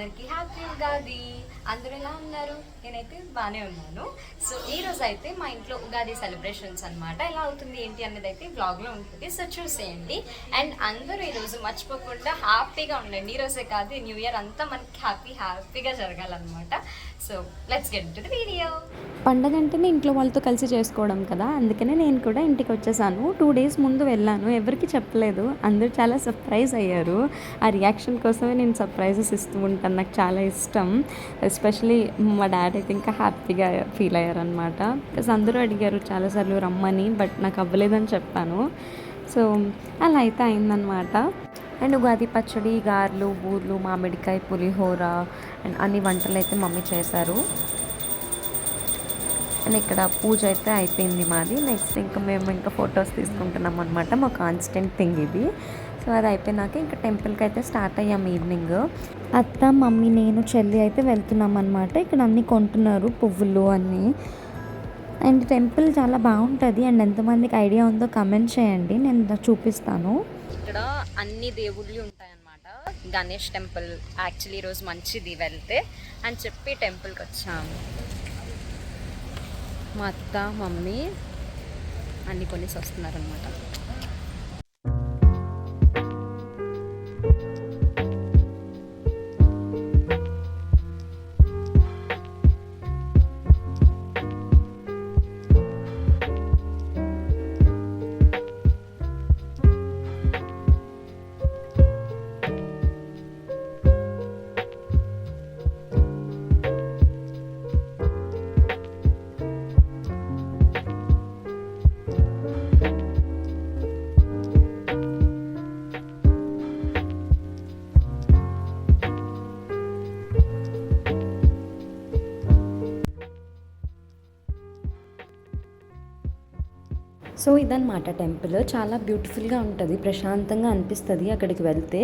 అందరికీ హ్యాపీ ఉగాది. అందరూ ఎలా ఉన్నారు? నేనైతే బాగానే ఉన్నాను. సో ఈ రోజు అయితే మా ఇంట్లో ఉగాది సెలబ్రేషన్స్ అనమాట. ఎలా అవుతుంది ఏంటి అనేది అయితే వ్లాగ్లో ఉంటుంది. సో చూసేయండి. అండ్ అందరూ ఈరోజు మర్చిపోకుండా హ్యాపీగా ఉండండి. ఈరోజే కాదు, న్యూ ఇయర్ అంతా మనకి హ్యాపీగా జరగాలన్నమాట. So let's get to the video. పండగ అంటేనే ఇంట్లో వాళ్ళతో కలిసి చేసుకోవడం కదా, అందుకనే నేను కూడా ఇంటికి వచ్చేసాను. 2 డేస్ ముందు వెళ్ళాను, ఎవరికి చెప్పలేదు. అందరూ చాలా సర్ప్రైజ్ అయ్యారు. ఆ రియాక్షన్ కోసమే నేను సర్ప్రైజెస్ ఇస్తూ ఉంటాను, నాకు చాలా ఇష్టం. ఎస్పెషలీ మా డాడీ అయితే ఇంకా హ్యాపీగా ఫీల్ అయ్యారనమాట. బికాస్ అందరూ అడిగారు చాలాసార్లు రమ్మని, బట్ నాకు అవ్వలేదని చెప్పాను. సో అలా అయితే అయిందనమాట. అండ్ ఉగాది పచ్చడి, గారెలు, బూర్లు, మామిడికాయ, పులిహోర అండ్ అన్ని వంటలు అయితే మమ్మీ చేశారు. అండ్ ఇక్కడ పూజ అయితే అయిపోయింది మాది. నెక్స్ట్ ఇంకా మేము ఇంకా ఫొటోస్ తీసుకుంటున్నాం అనమాట. మా కాన్స్టెంట్ థింగ్ ఇది. సో అది అయిపోయినాక ఇంకా టెంపుల్కి అయితే స్టార్ట్ అయ్యాం ఈవినింగ్. అత్త, మమ్మీ, నేను, చెల్లి అయితే వెళ్తున్నాం అనమాట. ఇక్కడ అన్నీ కొంటున్నారు, పువ్వులు అన్నీ. అండ్ టెంపుల్ చాలా బాగుంటుంది. అండ్ ఎంతమందికి ఐడియా ఉందో కమెంట్ చేయండి, నేను చూపిస్తాను. ఇక్కడ అన్ని దేవుళ్ళు ఉంటాయన్నమాట. గణేష్ టెంపుల్ యాక్చువల్లీ ఈరోజు మంచిది వెళ్తే అని చెప్పి టెంపుల్కి వచ్చాము. మా అత్త, మమ్మీ అన్ని కొనేసి వస్తున్నారనమాట. సో ఇదన్నమాట టెంపుల్. చాలా బ్యూటిఫుల్గా ఉంటుంది, ప్రశాంతంగా అనిపిస్తుంది అక్కడికి వెళ్తే.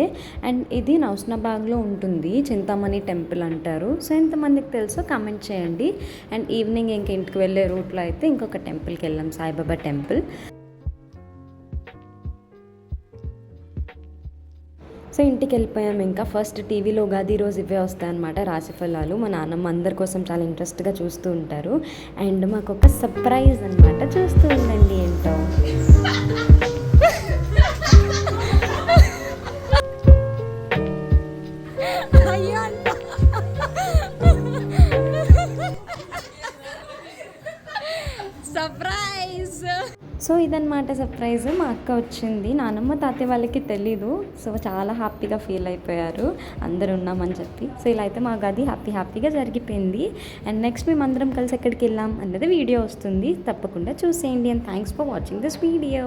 అండ్ ఇది నౌస్నాబాగ్లో ఉంటుంది, చింతామణి టెంపుల్ అంటారు. సో ఎంతమందికి తెలుసో కామెంట్ చేయండి. అండ్ ఈవినింగ్ ఇంక ఇంటికి వెళ్ళే రూట్లో అయితే ఇంకొక టెంపుల్కి వెళ్ళాం, సాయిబాబా టెంపుల్. సో ఇంటికి వెళ్ళిపోయాము. ఇంకా ఫస్ట్ టీవీలో ఉగాది రోజు ఇవే వస్తాయన్నమాట, రాశి ఫలాలు. మా నాన్నమ్మ అందరి కోసం చాలా ఇంట్రెస్ట్గా చూస్తూ ఉంటారు. అండ్ మాకు ఒక సర్ప్రైజ్ అనమాట, చూస్తూ ఉండండి ఏంటో. సర్ప్రైజ్. సో ఇదన్నమాట సర్ప్రైజ్. మా అక్క వచ్చింది, నానమ్మ తాతయ్య వాళ్ళకి తెలీదు. సో చాలా హ్యాపీగా ఫీల్ అయిపోయారు అందరు ఉన్నామని చెప్పి. సో ఇలా అయితే మా గది హ్యాపీగా జరిగిపోయింది. అండ్ నెక్స్ట్ మేము అందరం కలిసి ఎక్కడికి వెళ్ళాం అన్నది వీడియో వస్తుంది, తప్పకుండా చూసేయండి. And thanks for watching this video.